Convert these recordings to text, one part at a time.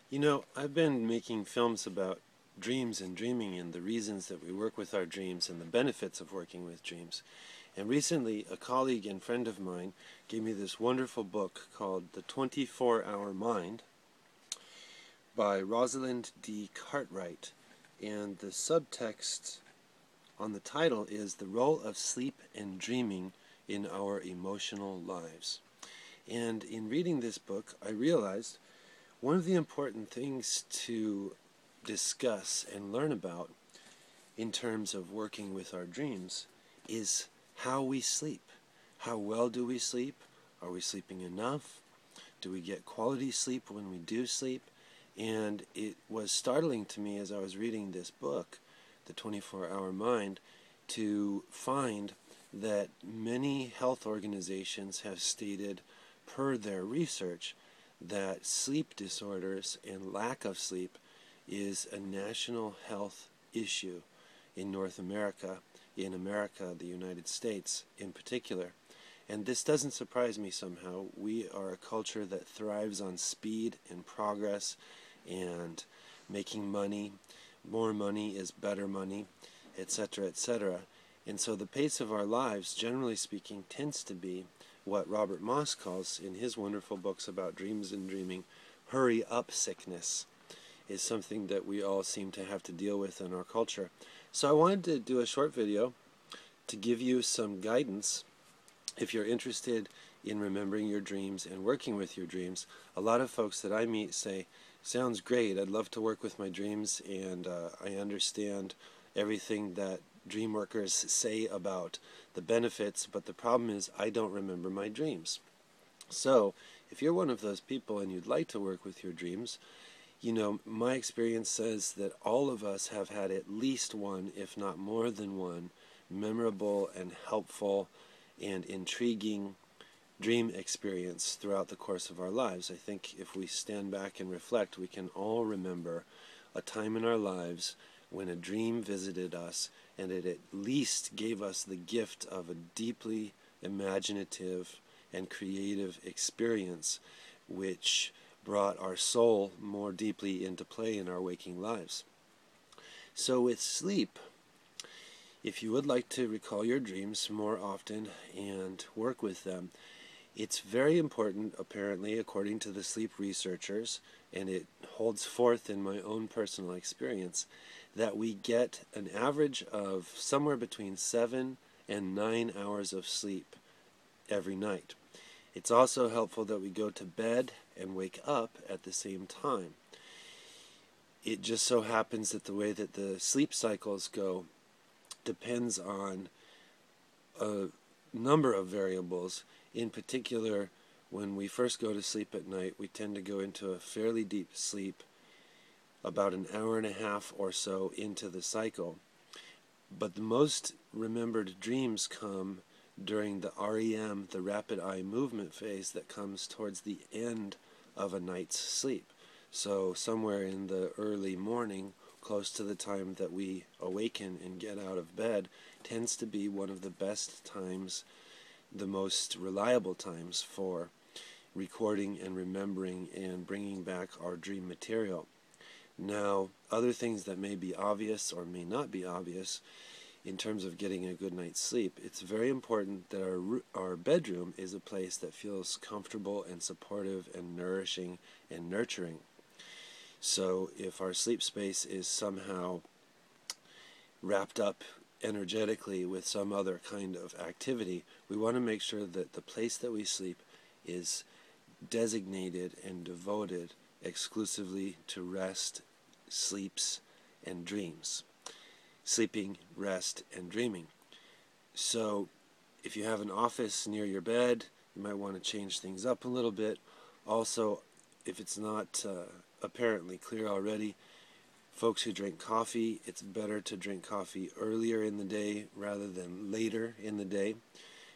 You know, I've been making films about dreams and dreaming and the reasons that we work with our dreams and the benefits of working with dreams. And recently, a colleague and friend of mine gave me this wonderful book called The 24-Hour Mind by Rosalind D. Cartwright. And the subtext on the title is The Role of Sleep and Dreaming in Our Emotional Lives. And in reading this book, I realized one of the important things to discuss and learn about in terms of working with our dreams is how we sleep. How well do we sleep? Are we sleeping enough? Do we get quality sleep when we do sleep? And it was startling to me as I was reading this book, The 24-Hour Mind, to find that many health organizations have stated, per their research, that sleep disorders and lack of sleep is a national health issue in North America, in America, the United States in particular. And this doesn't surprise me somehow. We are a culture that thrives on speed and progress and making money. More money is better money, etc., etc. And so the pace of our lives, generally speaking, tends to be what Robert Moss calls, in his wonderful books about dreams and dreaming, hurry up sickness, is something that we all seem to have to deal with in our culture. So I wanted to do a short video to give you some guidance if you're interested in remembering your dreams and working with your dreams. A lot of folks that I meet say, sounds great, I'd love to work with my dreams, and I understand everything that dream workers say about the benefits, but the problem is I don't remember my dreams. So if you're one of those people and you'd like to work with your dreams, you know, my experience says that all of us have had at least one, if not more than one, memorable and helpful and intriguing dream experience throughout the course of our lives. I think if we stand back and reflect, we can all remember a time in our lives when a dream visited us and it at least gave us the gift of a deeply imaginative and creative experience which brought our soul more deeply into play in our waking lives. So with sleep, if you would like to recall your dreams more often and work with them, it's very important, apparently, according to the sleep researchers, and it holds forth in my own personal experience, that we get an average of somewhere between 7 and 9 hours of sleep every night. It's also helpful that we go to bed and wake up at the same time. It just so happens that the way that the sleep cycles go depends on a number of variables. In particular, when we first go to sleep at night, we tend to go into a fairly deep sleep about an hour and a half or so into the cycle. But the most remembered dreams come during the REM, the rapid eye movement phase, that comes towards the end of a night's sleep. So somewhere in the early morning, close to the time that we awaken and get out of bed, tends to be one of the best times, the most reliable times for recording and remembering and bringing back our dream material. Now, other things that may be obvious or may not be obvious in terms of getting a good night's sleep, it's very important that our bedroom is a place that feels comfortable and supportive and nourishing and nurturing. So if our sleep space is somehow wrapped up energetically with some other kind of activity, we want to make sure that the place that we sleep is designated and devoted exclusively to rest, sleeps, and dreams. Sleeping, rest, and dreaming. So if you have an office near your bed, you might want to change things up a little bit. Also, if it's not apparently clear already, folks who drink coffee, it's better to drink coffee earlier in the day rather than later in the day,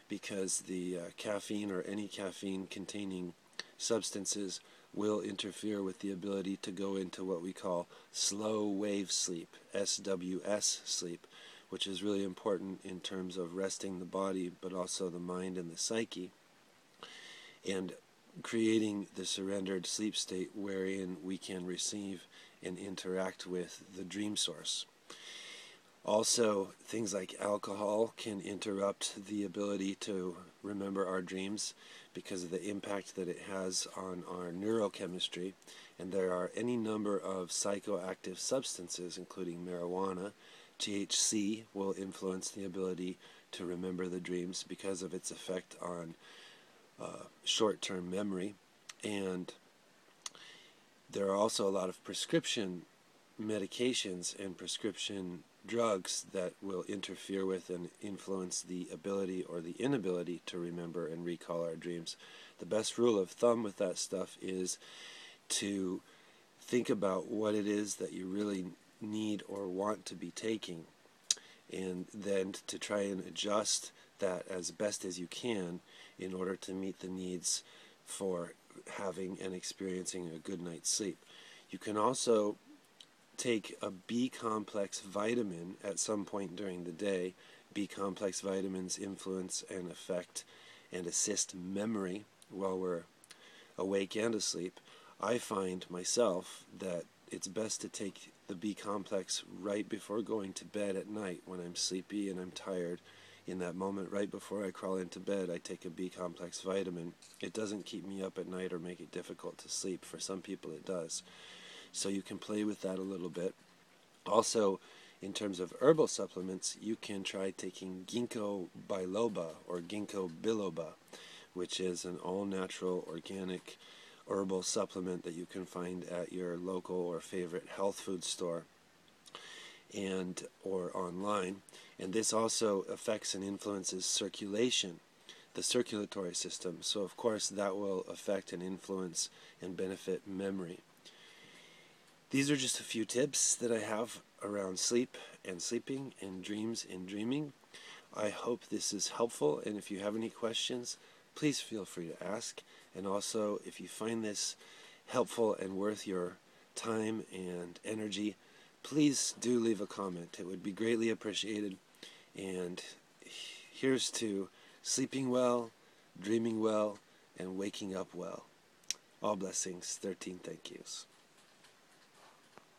because the caffeine or any caffeine containing substances will interfere with the ability to go into what we call slow wave sleep, SWS sleep, which is really important in terms of resting the body but also the mind and the psyche. And creating the surrendered sleep state wherein we can receive and interact with the dream source. Also, things like alcohol can interrupt the ability to remember our dreams because of the impact that it has on our neurochemistry. And there are any number of psychoactive substances, including marijuana. THC will influence the ability to remember the dreams because of its effect on short-term memory. And there are also a lot of prescription medications and prescription drugs that will interfere with and influence the ability or the inability to remember and recall our dreams. The best rule of thumb with that stuff is to think about what it is that you really need or want to be taking, and then to try and adjust that as best as you can in order to meet the needs for having and experiencing a good night's sleep. You can also take a B-complex vitamin at some point during the day. B-complex vitamins influence and affect and assist memory while we're awake and asleep. I find myself that it's best to take the B-complex right before going to bed at night when I'm sleepy and I'm tired. In that moment, right before I crawl into bed, I take a B-complex vitamin. It doesn't keep me up at night or make it difficult to sleep. For some people it does. So you can play with that a little bit. Also, in terms of herbal supplements, you can try taking ginkgo biloba or ginkgo biloba, which is an all-natural organic herbal supplement that you can find at your local or favorite health food store and or online. And this also affects and influences circulation, the circulatory system. So of course that will affect and influence and benefit memory. These are just a few tips that I have around sleep and sleeping and dreams and dreaming. I hope this is helpful, and if you have any questions, please feel free to ask. And also, if you find this helpful and worth your time and energy, please do leave a comment. It would be greatly appreciated. And here's to sleeping well, dreaming well, and waking up well. All blessings. 13 thank yous.